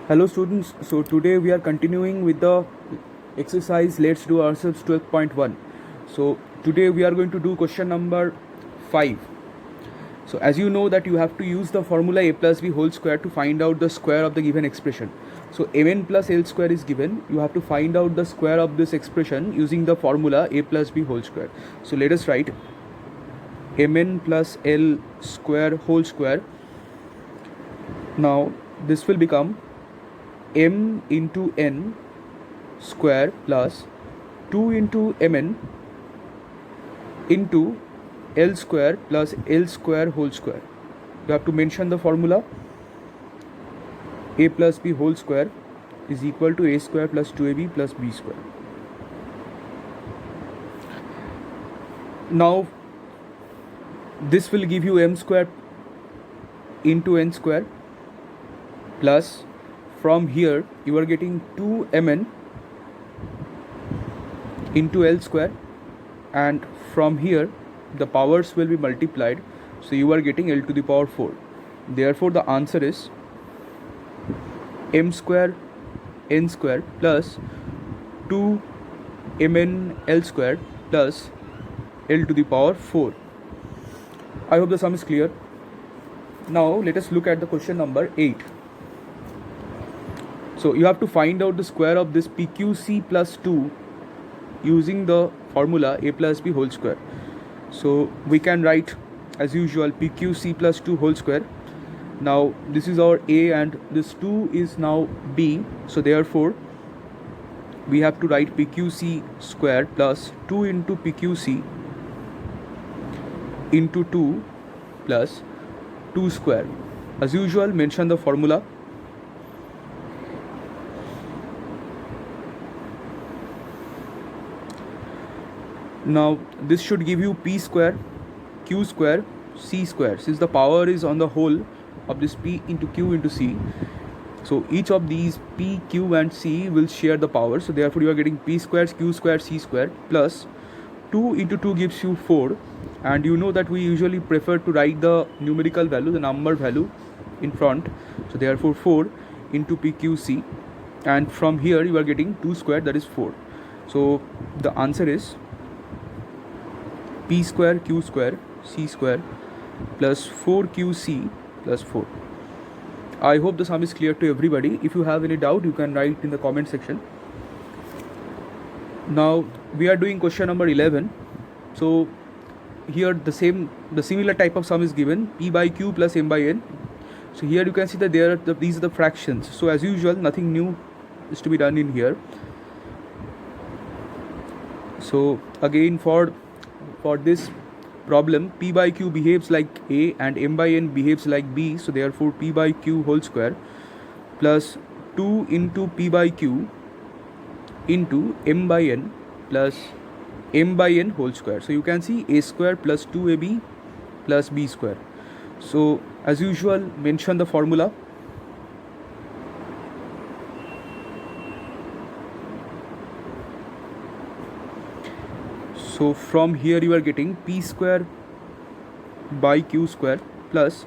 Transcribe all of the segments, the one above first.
Hello students, so today we are continuing with the exercise Let's Do Ourselves 12.1. So today we are going to do question number 5. So as you know that you have to use the formula a plus b whole square to find out the square of the given expression. So mn plus l square is given, you have to find out the square of this expression using the formula a plus b whole square. So let us write mn plus l square whole square. Now this will become m into n square plus 2 into mn into l square plus l square whole square. You have to mention the formula a plus b whole square is equal to a square plus 2ab plus b square. Now this will give you m square into n square plus from here you are getting 2mn into l square, and from here the powers will be multiplied, so you are getting l to the power 4. Therefore the answer is m square n square plus 2mn l square plus l to the power 4. I hope the sum is clear. Now let us look at the question number 8. So you have to find out the square of this PQC plus 2 using the formula a plus b whole square. So we can write as usual PQC plus 2 whole square. Now this is our a and this 2 is now b, so therefore we have to write PQC square plus 2 into PQC into 2 plus 2 square. As usual, mention the formula. Now this should give you p square, q square, c square, since the power is on the whole of this p into q into c. So each of these p, q and c will share the power, so therefore you are getting p square, q square, c square plus 2 into 2 gives you 4, and you know that we usually prefer to write the numerical value, the number value in front, so therefore 4 into pqc, and from here you are getting 2 square, that is 4. So the answer is p square q square c square plus 4qc plus 4. I hope the sum is clear to everybody. If you have any doubt, you can write in the comment section. Now we are doing question number 11. So here the similar type of sum is given, p by q plus m by n. So here you can see that these are the fractions. So as usual, nothing new is to be done in here. So again for this problem, p by q behaves like a and m by n behaves like b, so therefore p by q whole square plus 2 into p by q into m by n plus m by n whole square. So you can see a square plus 2ab plus b square. So as usual, mention the formula. So from here you are getting p square by q square plus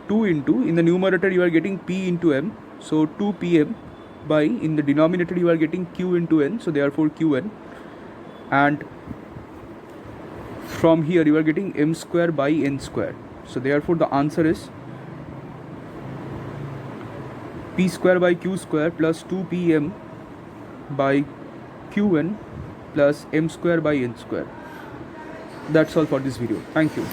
2 into, in the numerator you are getting p into m, so 2pm by, in the denominator you are getting q into n, so therefore qn, and from here you are getting m square by n square, so therefore the answer is p square by q square plus 2pm by qn plus m square by n square. That's all for this video. Thank you.